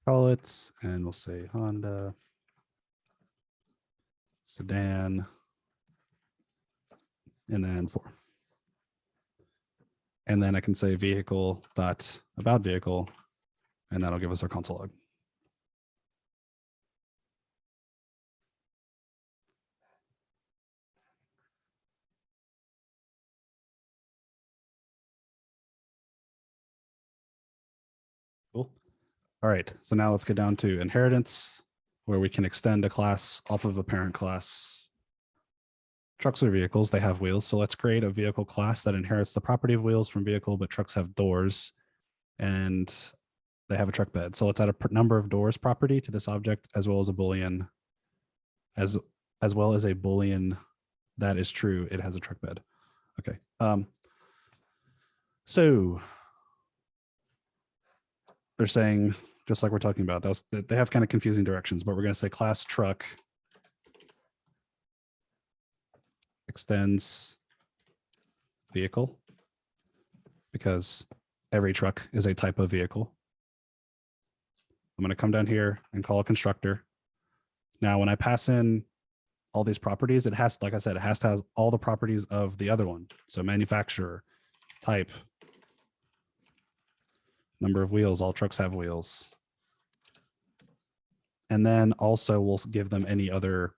Call it, and we'll say Honda sedan, and then 4. And then I can say vehicle dot about vehicle, and that'll give us our console log. Cool. All right, so now let's get down to inheritance, where we can extend a class off of a parent class. Trucks are vehicles, they have wheels. So let's create a vehicle class that inherits the property of wheels from vehicle, but trucks have doors and they have a truck bed. So let's add a number of doors property to this object, as well as a Boolean, as well as a Boolean that is true, it has a truck bed. Okay. So they're saying, just like we're talking about, they have kind of confusing directions, but we're going to say class truck extends vehicle, because every truck is a type of vehicle. I'm going to come down here and call a constructor. Now, when I pass in all these properties, it has, like I said, it has to have all the properties of the other one. So manufacturer, type, number of wheels, all trucks have wheels. And then also we'll give them any other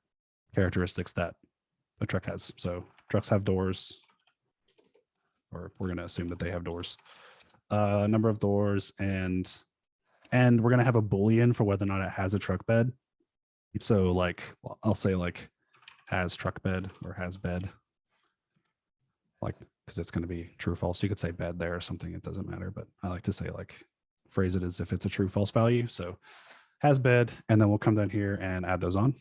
characteristics that the truck has. So trucks have doors, or we're going to assume that they have doors, number of doors, and we're going to have a Boolean for whether or not it has a truck bed. So like, well, I'll say like has truck bed or has bed, like, because it's going to be true or false. You could say bed there or something. It doesn't matter, but I like to say like phrase it as if it's a true false value. So has bed, and then we'll come down here and add those on.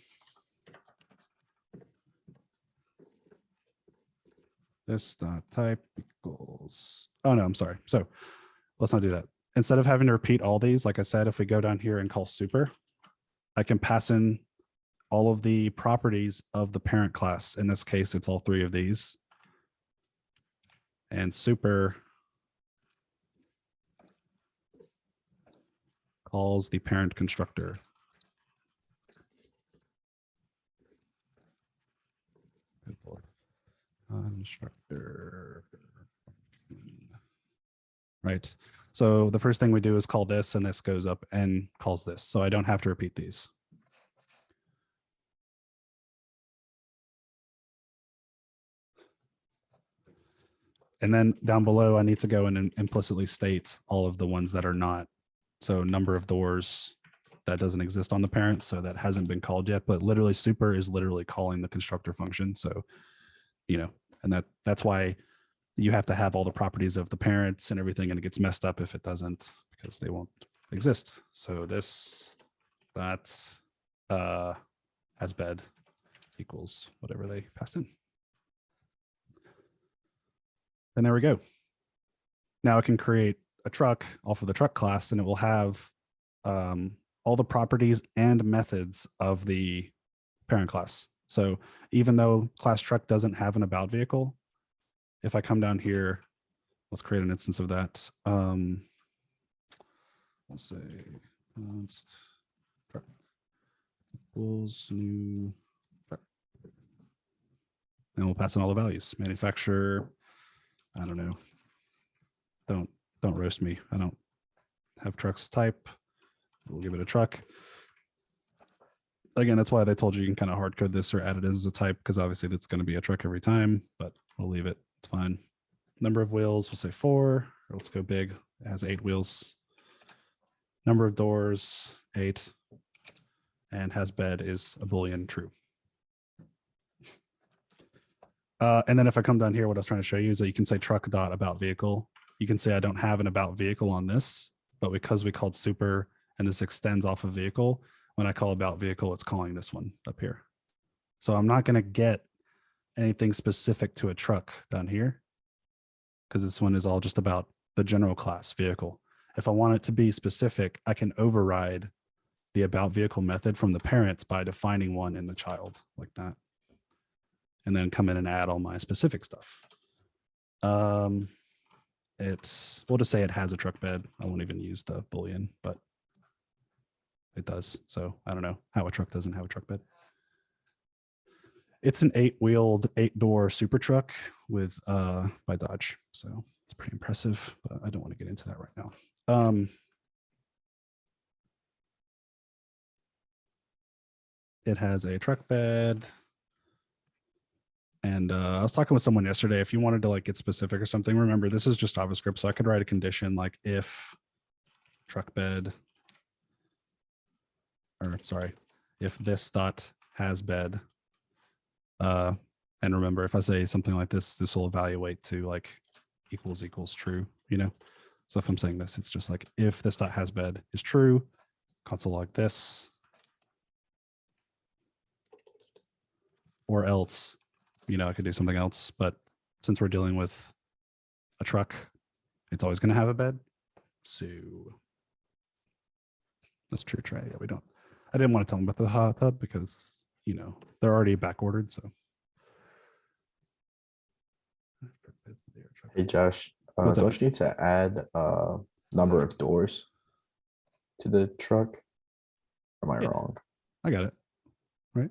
This dot type equals, oh no, I'm sorry. So let's not do that. Instead of having to repeat all these, like I said, if we go down here and call super, I can pass in all of the properties of the parent class. In this case, it's all 3 of these. And super calls the parent constructor. Constructor. Right. So the first thing we do is call this, and this goes up and calls this. So I don't have to repeat these. And then down below, I need to go and implicitly state all of the ones that are not. So number of doors, that doesn't exist on the parent, so that hasn't been called yet, but literally super is literally calling the constructor function. So, and that's why you have to have all the properties of the parents and everything, and it gets messed up if it doesn't, because they won't exist. So this, that has bed equals whatever they passed in. And there we go. Now I can create a truck off of the truck class, and it will have all the properties and methods of the parent class. So even though class truck doesn't have an about vehicle, if I come down here, let's create an instance of that. Let's say const truck equals new truck. and we'll pass in all the values. Manufacturer, I don't know. Don't roast me. I don't have trucks type. We'll give it a truck. Again, that's why they told you can kind of hard code this or add it as a type, because obviously that's going to be a truck every time, but we'll leave it. It's fine. Number of wheels, we'll say 4, or let's go big. It has 8 wheels. Number of doors, 8, and has bed is a Boolean true. And then if I come down here, what I was trying to show you is that you can say truck dot about vehicle. You can say I don't have an about vehicle on this, but because we called super and this extends off of vehicle, when I call about vehicle, it's calling this one up here. So I'm not going to get anything specific to a truck down here because this one is all just about the general class vehicle. If I want it to be specific, I can override the about vehicle method from the parents by defining one in the child like that. And then come in and add all my specific stuff. We'll just say it has a truck bed. I won't even use the Boolean, but it does. So I don't know how a truck doesn't have a truck bed. It's an 8-wheeled, 8-door super truck with by Dodge. So it's pretty impressive, but I don't want to get into that right now. It has a truck bed. And I was talking with someone yesterday. If you wanted to like get specific or something, remember this is just JavaScript. So I could write a condition like if truck bed, or sorry, if this dot has bed. And remember, if I say something like this, this will evaluate to like equals true, you know? So if I'm saying this, it's just like if this dot has bed is true, console log this, or else, you know, I could do something else, but since we're dealing with a truck, it's always going to have a bed. So that's true. Try. Yeah, we don't. I didn't want to tell them about the hot tub because, you know, they're already back ordered. So. Hey, Josh, What's up? don't you need to add number of doors to the truck? Or am I Yeah. wrong? I got it. Right.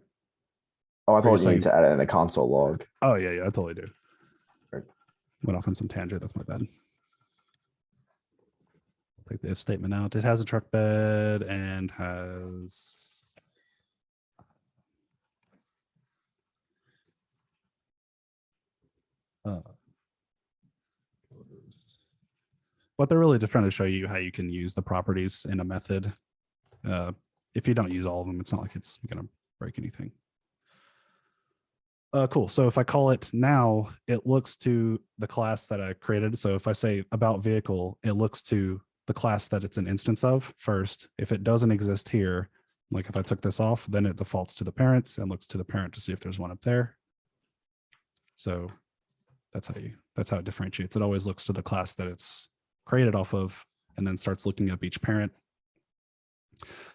Oh, I you thought you saying- need to add it in the console log. Oh, yeah, I totally do. Right. Went off on some tangent. That's my bad. Take the if statement out. It has a truck bed and has what they're really just trying to show you how you can use the properties in a method. If you don't use all of them, it's not like it's going to break anything. Cool. So if I call it now, it looks to the class that I created. So if I say about vehicle, it looks to the class that it's an instance of first. If it doesn't exist here, like if I took this off, then it defaults to the parents and looks to the parent to see if there's one up there. So that's how it differentiates. It always looks to the class that it's created off of and then starts looking up each parent,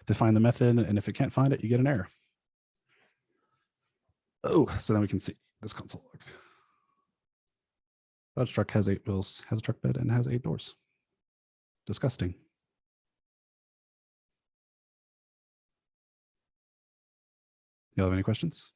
define the method, and if it can't find it, you get an error. Oh, so then we can see this console log. Dodge truck has 8 wheels, has a truck bed, and has 8 doors. Disgusting. You have any questions?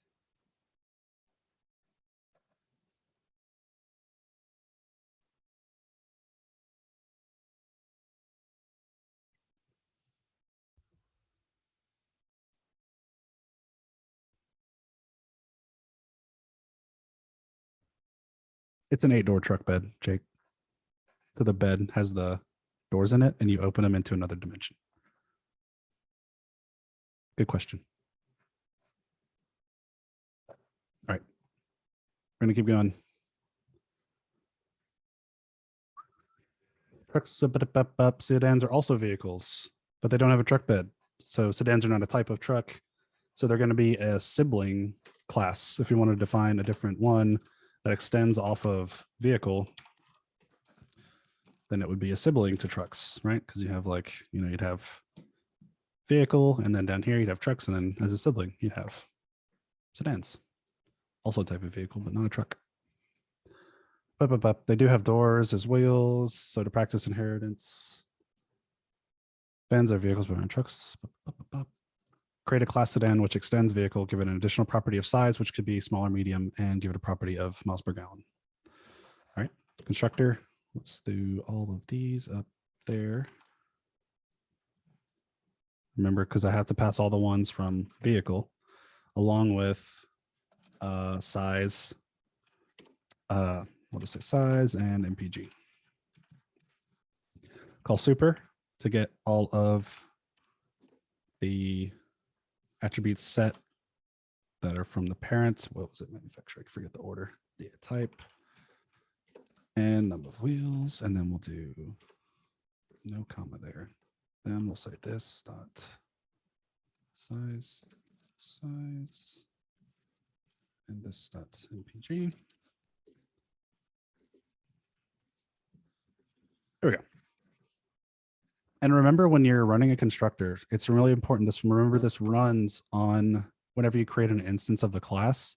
It's an 8-door truck bed, Jake. So the bed has the doors in it and you open them into another dimension. Good question. All right. We're going to keep going. Trucks, sedans are also vehicles, but they don't have a truck bed. So sedans are not a type of truck. So they're going to be a sibling class. If you want to define a different one that extends off of vehicle, then it would be a sibling to trucks, right? Because you have like, you know, you'd have vehicle, and then down here you'd have trucks, and then as a sibling, you'd have sedans. Also a type of vehicle, but not a truck. But they do have doors as wheels. So to practice inheritance, vans are vehicles, but not trucks. create a class sedan which extends vehicle, give it an additional property of size, which could be small or medium, and give it a property of miles per gallon. All right, constructor. Let's do all of these up there. Remember, because I have to pass all the ones from vehicle along with size. We'll just say size and MPG. Call super to get all of the attributes set that are from the parent. What was it? Manufacturer. I forget the order. Yeah, type and number of wheels. And then we'll do no comma there. Then we'll say this dot size, and this dot MPG. There we go. And remember, when you're running a constructor, it's really important. Remember, this runs on whenever you create an instance of the class.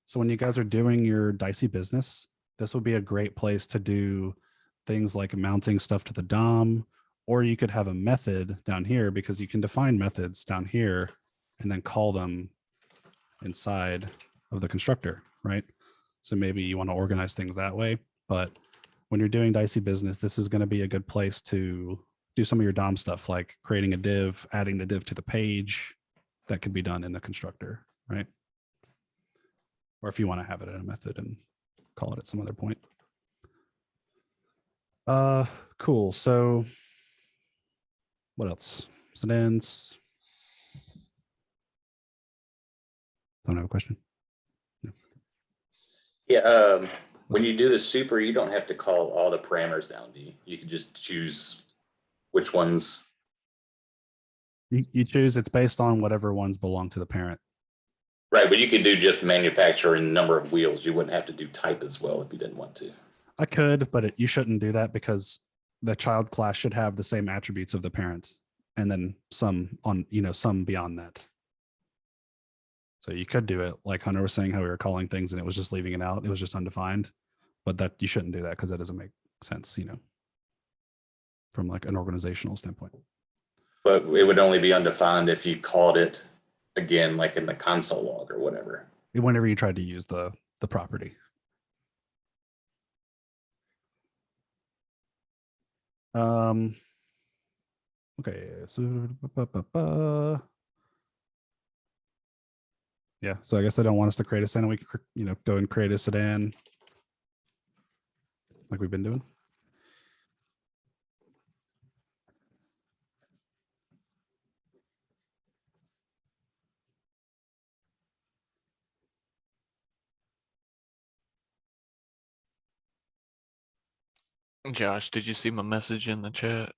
So when you guys are doing your dicey business, this would be a great place to do things like mounting stuff to the DOM, or you could have a method down here, because you can define methods down here and then call them inside of the constructor, right? So maybe you want to organize things that way. But when you're doing dicey business, this is going to be a good place to do some of your DOM stuff, like creating a div, adding the div to the page. That could be done in the constructor, right? Or if you want to have it in a method and call it at some other point. Cool. So what else? Sedans. Don't have a question. No. Yeah, when you do the super, you don't have to call all the parameters down, do you? You can just choose which ones. You choose, it's based on whatever ones belong to the parent. Right, but you could do just manufacturer and number of wheels. You wouldn't have to do type as well if you didn't want to. I could, but you shouldn't do that, because the child class should have the same attributes of the parent, and then some on, some beyond that. So you could do it like Hunter was saying, how we were calling things and it was just leaving it out. It was just undefined, but that you shouldn't do that, because that doesn't make sense, from like an organizational standpoint. But it would only be undefined if you called it again, like in the console log or whatever. Whenever you tried to use the property. Okay, so yeah, so I guess they don't want us to create a sedan. We could, go and create a sedan like we've been doing. Josh, did you see my message in the chat?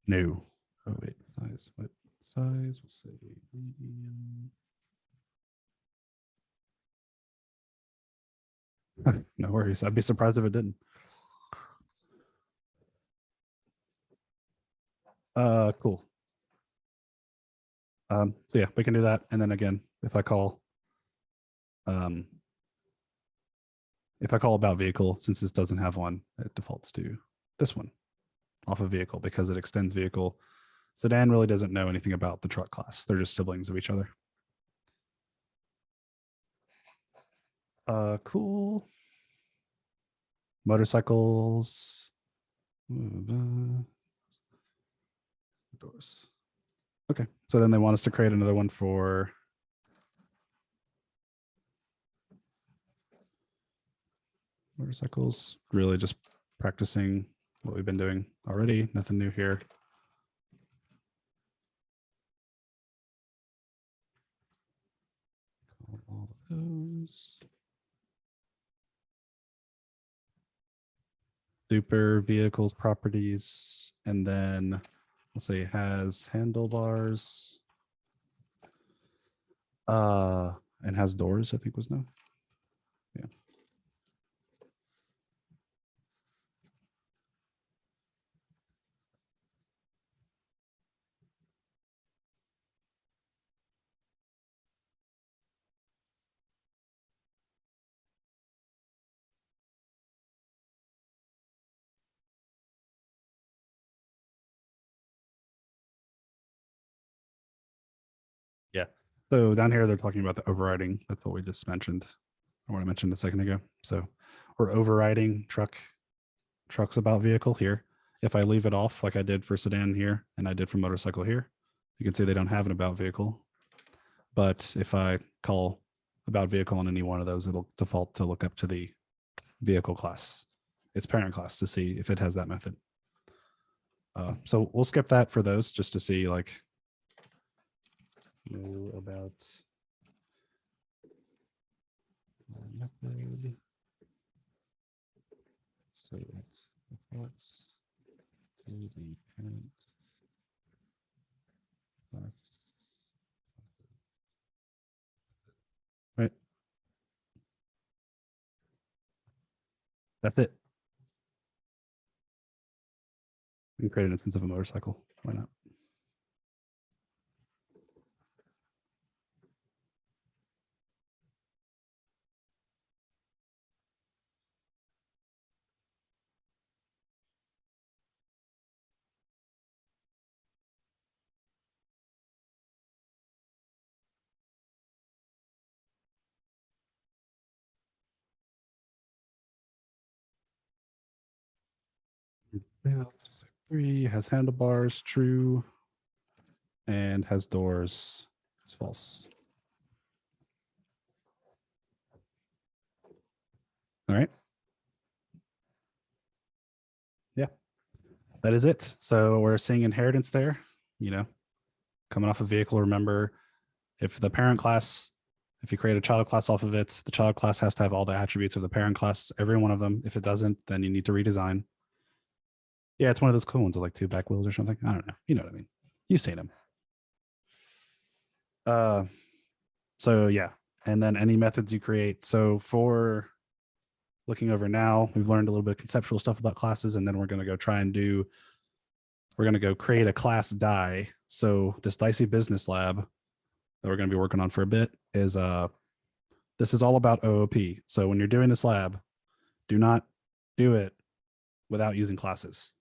No. Oh wait, size. What size? We'll say medium. No worries. I'd be surprised if it didn't. Cool. So yeah, we can do that. And then again, if I call about vehicle, since this doesn't have one, it defaults to this one off of vehicle, because it extends vehicle. Sedan really doesn't know anything about the truck class. They're just siblings of each other. Cool. Motorcycles. Doors. Okay, so then they want us to create another one for motorcycles. Really just practicing what we've been doing already. Nothing new here. Call all of those. Super vehicles properties, and then we'll say has handlebars. And has doors, I think was no. Yeah. So down here, they're talking about the overriding. That's what we just mentioned. Or what I mentioned a second ago. So we're overriding trucks about vehicle here. If I leave it off like I did for sedan here and I did for motorcycle here, you can see they don't have an about vehicle. But if I call about vehicle on any one of those, it'll default to look up to the vehicle class, its parent class, to see if it has that method. So we'll skip that for those just to see like about method. So it's defaults to the parent class. Right. That's it. We can create an instance of a motorcycle. Why not? Yeah, 3 has handlebars, true, and has doors. It's false. All right. Yeah, that is it. So we're seeing inheritance there, you know, coming off a vehicle. Remember, if the parent class, if you create a child class off of it, the child class has to have all the attributes of the parent class, every one of them. If it doesn't, then you need to redesign. Yeah, it's one of those cool ones with like 2 back wheels or something. I don't know. You know what I mean? You've seen them. So yeah, and then any methods you create. So for looking over now, we've learned a little bit of conceptual stuff about classes, and then we're going to go try and do, we're going to go create a class die. So this Dicey Business Lab that we're going to be working on for a bit is this is all about OOP. So when you're doing this lab, do not do it without using classes.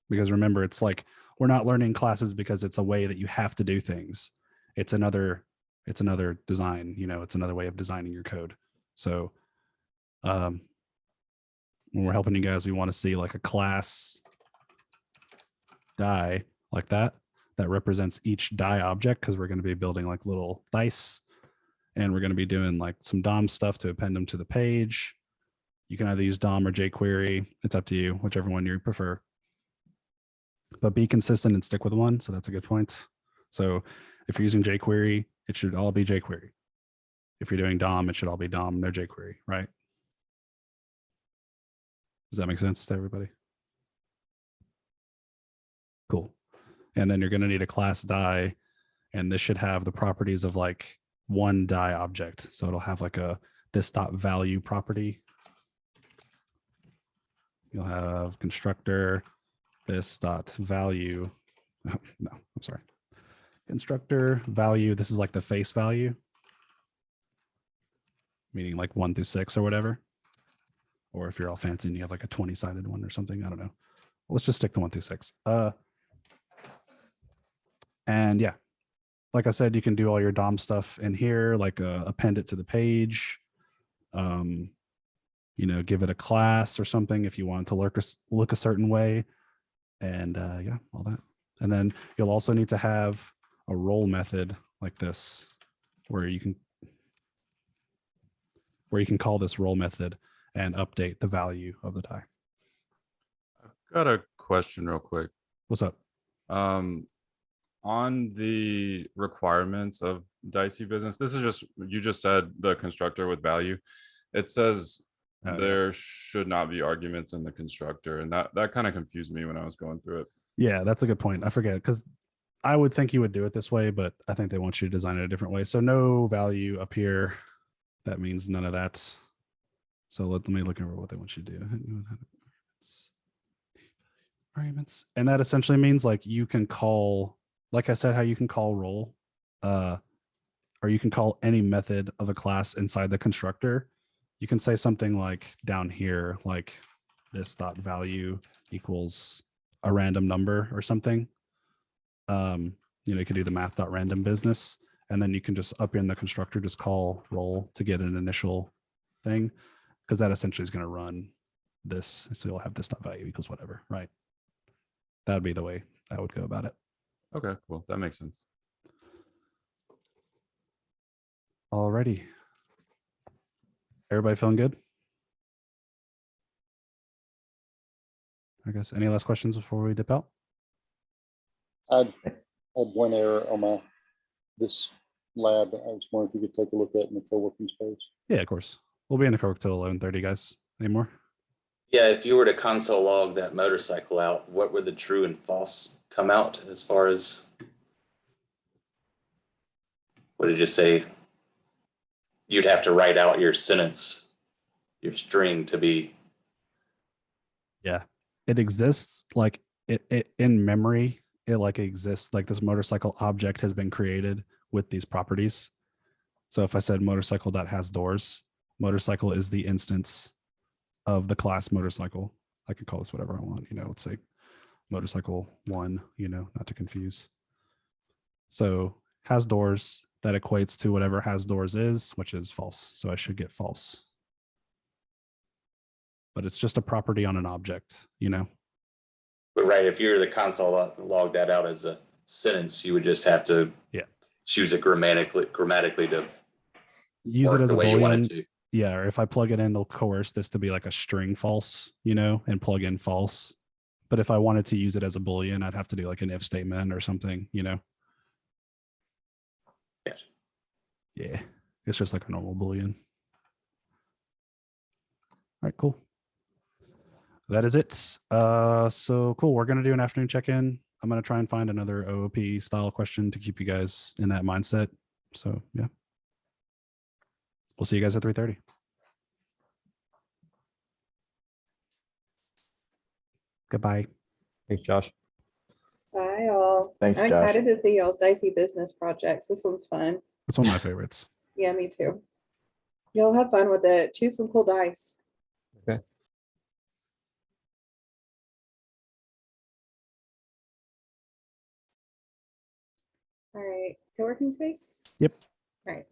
Because remember, it's like we're not learning classes because it's a way that you have to do things. It's another design, you know, it's another way of designing your code. So when we're helping you guys, we want to see like a class die like that represents each die object, because we're going to be building like little dice, and we're going to be doing like some DOM stuff to append them to the page. You can either use DOM or jQuery. It's up to you, whichever one you prefer. But be consistent and stick with one. So that's a good point. So if you're using jQuery, it should all be jQuery. If you're doing DOM, it should all be DOM, no jQuery, right? Does that make sense to everybody? Cool. And then you're going to need a class die, and this should have the properties of like one die object. So it'll have like a this dot value property. You'll have constructor this dot value. Oh, no, I'm sorry. Constructor value. This is like the face value, meaning like 1 through 6 or whatever. Or if you're all fancy and you have like a 20-sided one or something, I don't know. Let's just stick to 1 through 6. And yeah, like I said, you can do all your DOM stuff in here, like append it to the page. You know, give it a class or something if you want it to look a certain way. And yeah, all that. And then you'll also need to have a role method like this, where you can call this role method and update the value of the die. I've got a question real quick. What's up? On the requirements of Dicey Business, this is just, you just said the constructor with value. It says there should not be arguments in the constructor, and that kind of confused me when I was going through it. Yeah, that's a good point. I forget, because I would think you would do it this way, but I think they want you to design it a different way. So no value up here. That means none of that. So let me look over what they want you to do. Arguments. And that essentially means like you can call, like I said, how you can call role, or you can call any method of a class inside the constructor. You can say something like down here, like this dot value equals a random number or something. You know, you could do the math.random business, and then you can just up in the constructor, just call roll to get an initial thing, because that essentially is going to run this. So you'll have this dot value equals whatever, right? That would be the way I would go about it. Okay, cool. That makes sense. Alrighty. Everybody feeling good? I guess any last questions before we dip out? I had one error on this lab. I was wondering if you could take a look at it in the co-working space. Yeah, of course. We'll be in the co-work till 11:30, guys. Any more? Yeah, if you were to console log that motorcycle out, what would the true and false come out as far as? What did you say? You'd have to write out your sentence, your string to be. Yeah, it exists like it in memory. It like exists like this motorcycle object has been created with these properties. So if I said motorcycle that has doors, motorcycle is the instance of the class motorcycle. I can call this whatever I want, let's say motorcycle 1, not to confuse. So has doors, that equates to whatever has doors is, which is false. So I should get false. But it's just a property on an object, But right, if you're the console log that out as a sentence, you would just have to choose it grammatically to use it as the a way you want boolean. it to. Yeah, or if I plug it in, they'll coerce this to be like a string false, and plug in false. But if I wanted to use it as a boolean, I'd have to do like an if statement or something, Yes. Yeah, it's just like a normal boolean. All right, cool. That is it. So cool. We're gonna do an afternoon check-in. I'm gonna try and find another OOP style question to keep you guys in that mindset. So yeah, we'll see you guys at 3:30. Goodbye. Thanks, Josh. Bye, all. Thanks, I'm Josh. excited to see y'all's dicey business projects. This one's fun. That's one of my favorites. Yeah, me too. Y'all have fun with it. Choose some cool dice. Okay. All right, co-working space? Yep. All right.